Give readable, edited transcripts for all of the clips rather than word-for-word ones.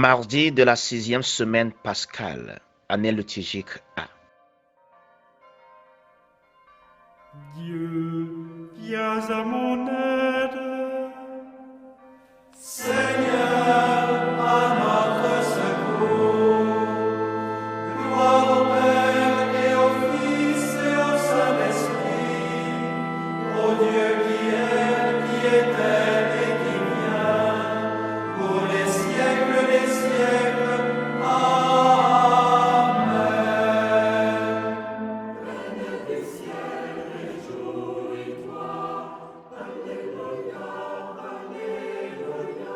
Mardi de la 6e semaine pascale, année liturgique A. Dieu, viens à mon aide. Seigneur, à notre secours. Gloire au Père et au Fils et au Saint-Esprit, au Dieu qui est, qui était et qui vient, pour les siècles des siècles. Amen. Reine du ciel, réjouis-toi. Alléluia, Alléluia.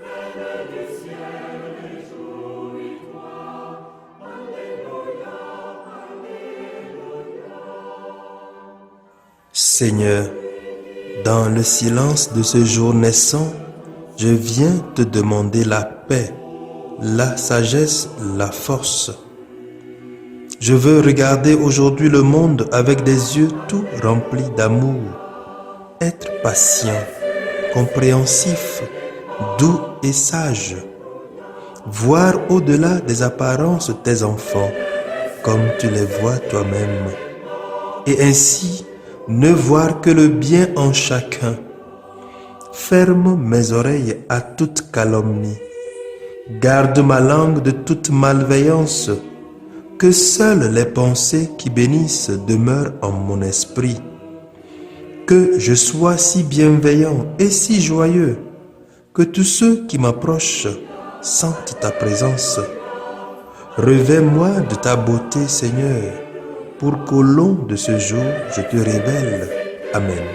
Reine du ciel, réjouis-toi. Alléluia, Alléluia. Seigneur, dans le silence de ce jour naissant, je viens te demander la paix, la sagesse, la force. Je veux regarder aujourd'hui le monde avec des yeux tout remplis d'amour, être patient, compréhensif, doux et sage, voir au-delà des apparences tes enfants, comme tu les vois toi-même, et ainsi ne voir que le bien en chacun. Ferme mes oreilles à toute calomnie, garde ma langue de toute malveillance, que seules les pensées qui bénissent demeurent en mon esprit, que je sois si bienveillant et si joyeux, que tous ceux qui m'approchent sentent ta présence. Revêts-moi de ta beauté, Seigneur, pour qu'au long de ce jour, je te révèle. Amen.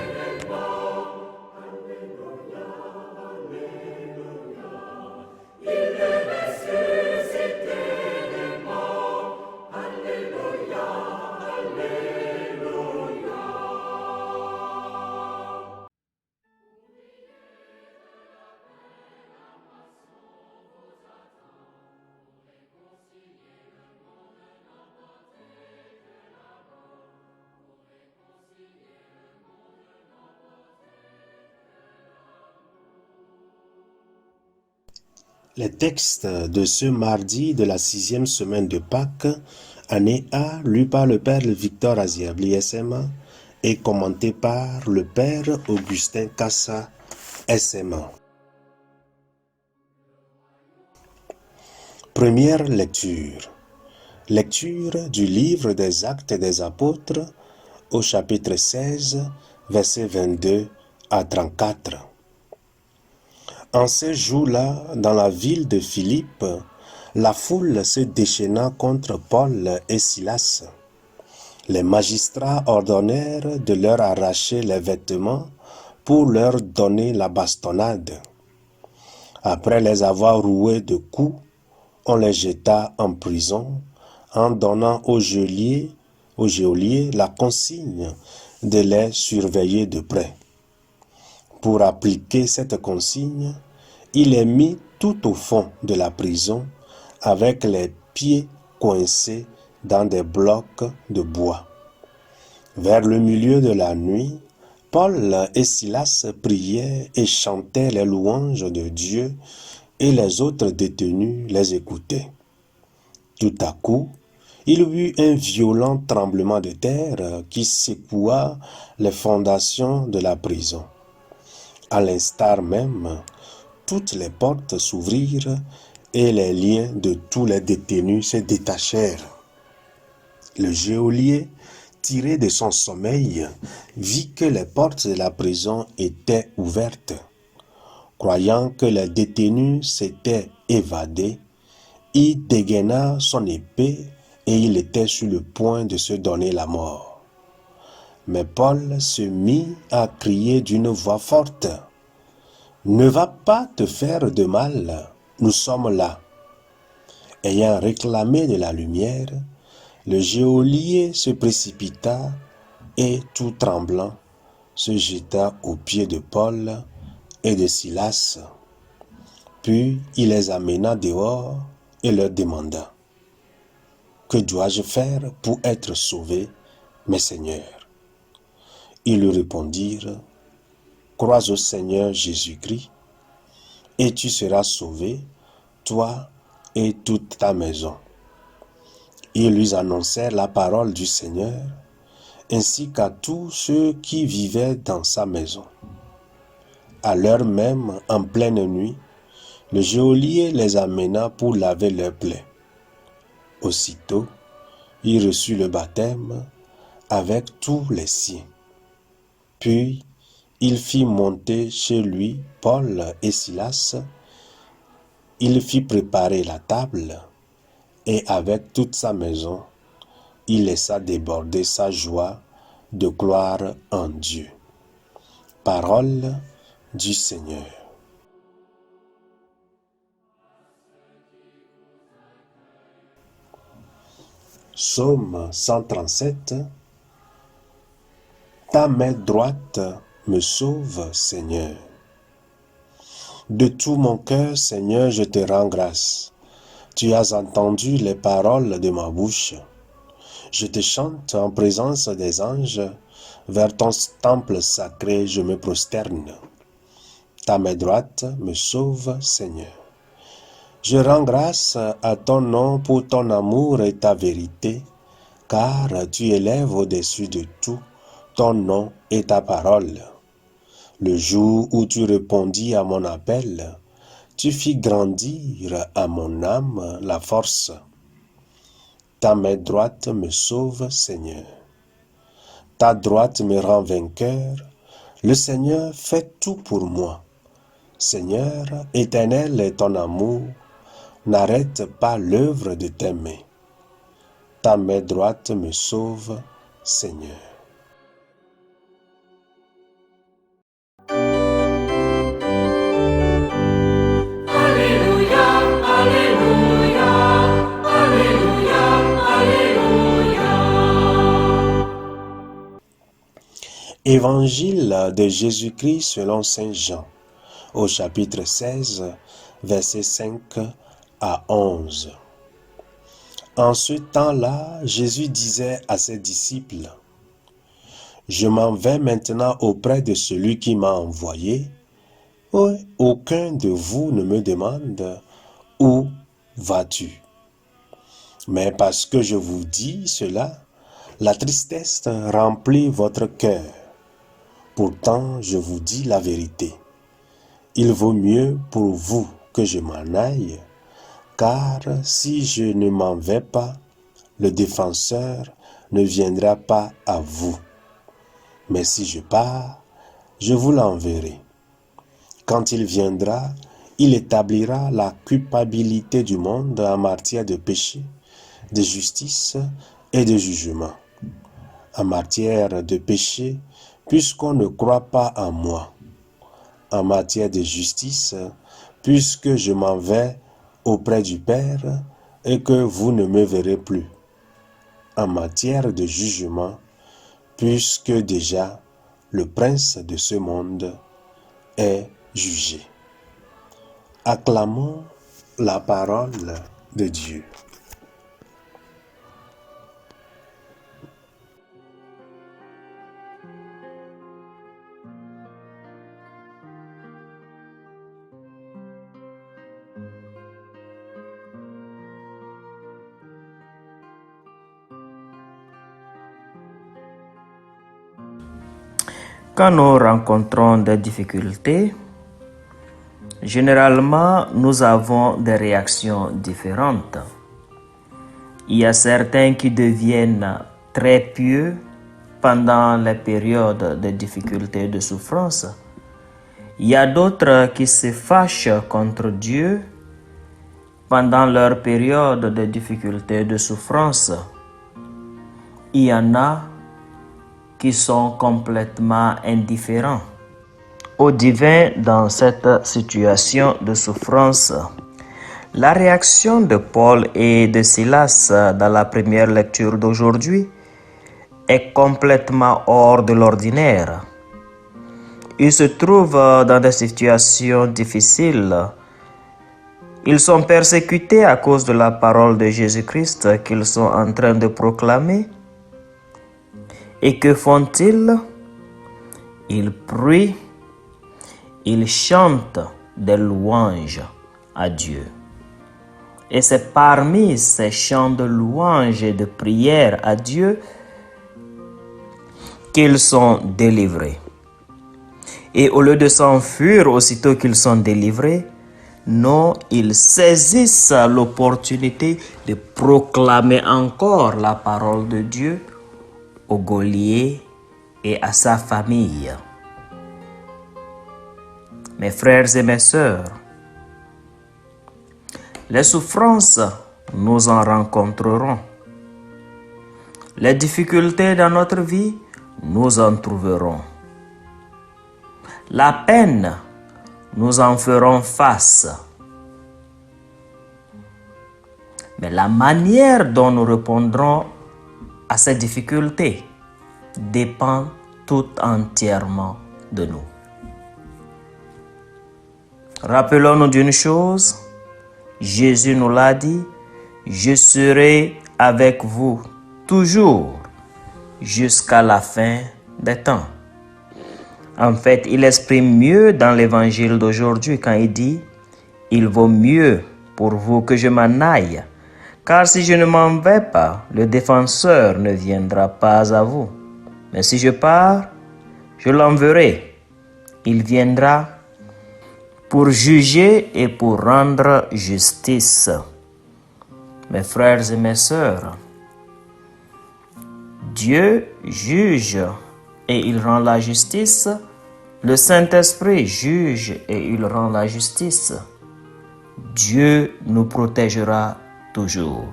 Les textes de ce mardi de la 6e semaine de Pâques, année A, lu par le Père Victor Aziabli SMA et commenté par le Père Augustin Cassa SMA. Première lecture. Lecture du livre des Actes des Apôtres au chapitre 16, versets 22 à 34. En ces jours-là, dans la ville de Philippe, la foule se déchaîna contre Paul et Silas. Les magistrats ordonnèrent de leur arracher les vêtements pour leur donner la bastonnade. Après les avoir roués de coups, on les jeta en prison en donnant au geôlier la consigne de les surveiller de près. Pour appliquer cette consigne, il est mis tout au fond de la prison avec les pieds coincés dans des blocs de bois. Vers le milieu de la nuit, Paul et Silas priaient et chantaient les louanges de Dieu et les autres détenus les écoutaient. Tout à coup, il y eut un violent tremblement de terre qui secoua les fondations de la prison. À l'instant même, toutes les portes s'ouvrirent et les liens de tous les détenus se détachèrent. Le geôlier, tiré de son sommeil, vit que les portes de la prison étaient ouvertes. Croyant que les détenus s'étaient évadés, il dégaina son épée et il était sur le point de se donner la mort. Mais Paul se mit à crier d'une voix forte: « Ne va pas te faire de mal, nous sommes là. » Ayant réclamé de la lumière, le geôlier se précipita et, tout tremblant, se jeta aux pieds de Paul et de Silas. Puis il les amena dehors et leur demanda: « Que dois-je faire pour être sauvé, mes seigneurs ?» Ils lui répondirent: « Crois au Seigneur Jésus-Christ, et tu seras sauvé, toi et toute ta maison. » Ils lui annoncèrent la parole du Seigneur, ainsi qu'à tous ceux qui vivaient dans sa maison. À l'heure même, en pleine nuit, le geôlier les amena pour laver leurs plaies. Aussitôt, il reçut le baptême avec tous les siens. Puis, il fit monter chez lui Paul et Silas. Il fit préparer la table, et avec toute sa maison, il laissa déborder sa joie de gloire en Dieu. Parole du Seigneur. Psaume 137. Ta main droite me sauve, Seigneur. De tout mon cœur, Seigneur, je te rends grâce. Tu as entendu les paroles de ma bouche. Je te chante en présence des anges. Vers ton temple sacré, je me prosterne. Ta main droite me sauve, Seigneur. Je rends grâce à ton nom pour ton amour et ta vérité, car tu élèves au-dessus de tout ton nom et ta parole. Le jour où tu répondis à mon appel, tu fis grandir à mon âme la force. Ta main droite me sauve, Seigneur. Ta droite me rend vainqueur. Le Seigneur fait tout pour moi. Seigneur, éternel est ton amour. N'arrête pas l'œuvre de tes mains. Ta main droite me sauve, Seigneur. Alléluia, Alléluia, Alléluia, Alléluia. Évangile de Jésus-Christ selon saint Jean, au chapitre 16, versets 5 à 11. En ce temps-là, Jésus disait à ses disciples, « Je m'en vais maintenant auprès de celui qui m'a envoyé. Aucun de vous ne me demande, où vas-tu? Mais parce que je vous dis cela, la tristesse remplit votre cœur. Pourtant, je vous dis la vérité. Il vaut mieux pour vous que je m'en aille, car si je ne m'en vais pas, le défenseur ne viendra pas à vous. Mais si je pars, je vous l'enverrai. Quand il viendra, il établira la culpabilité du monde en matière de péché, de justice et de jugement. En matière de péché, puisqu'on ne croit pas en moi. En matière de justice, puisque je m'en vais auprès du Père et que vous ne me verrez plus. En matière de jugement, puisque déjà le prince de ce monde est jugé. Acclamons la parole de Dieu. Quand nous rencontrons des difficultés, généralement, nous avons des réactions différentes. Il y a certains qui deviennent très pieux pendant les périodes de difficultés et de souffrance. Il y a d'autres qui se fâchent contre Dieu pendant leur période de difficultés et de souffrance. Il y en a qui sont complètement indifférents au divin dans cette situation de souffrance. La réaction de Paul et de Silas dans la première lecture d'aujourd'hui est complètement hors de l'ordinaire. Ils se trouvent dans des situations difficiles. Ils sont persécutés à cause de la parole de Jésus-Christ qu'ils sont en train de proclamer. Et que font-ils? Ils prient, ils chantent des louanges à Dieu. Et c'est parmi ces chants de louange et de prière à Dieu qu'ils sont délivrés. Et au lieu de s'enfuir aussitôt qu'ils sont délivrés, non, ils saisissent l'opportunité de proclamer encore la parole de Dieu au geôlier et à sa famille. Mes frères et mes sœurs, les souffrances, nous en rencontrerons. Les difficultés dans notre vie, nous en trouverons. La peine, nous en ferons face. Mais la manière dont nous répondrons à ces difficultés dépend tout entièrement de nous. Rappelons-nous d'une chose, Jésus nous l'a dit, « Je serai avec vous toujours jusqu'à la fin des temps. » En fait, il exprime mieux dans l'évangile d'aujourd'hui quand il dit « Il vaut mieux pour vous que je m'en aille, car si je ne m'en vais pas, le défenseur ne viendra pas à vous. Mais si je pars, je l'enverrai. Il viendra pour juger et pour rendre justice. » Mes frères et mes sœurs, Dieu juge et il rend la justice. Le Saint-Esprit juge et il rend la justice. Dieu nous protégera toujours.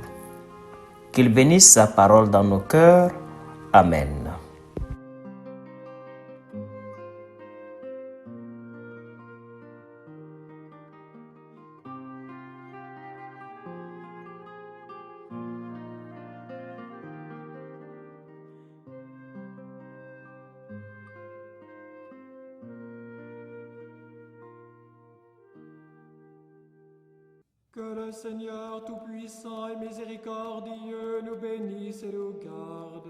Qu'il bénisse sa parole dans nos cœurs. Amen. Que le Seigneur Tout-Puissant et Miséricordieux nous bénisse et nous garde.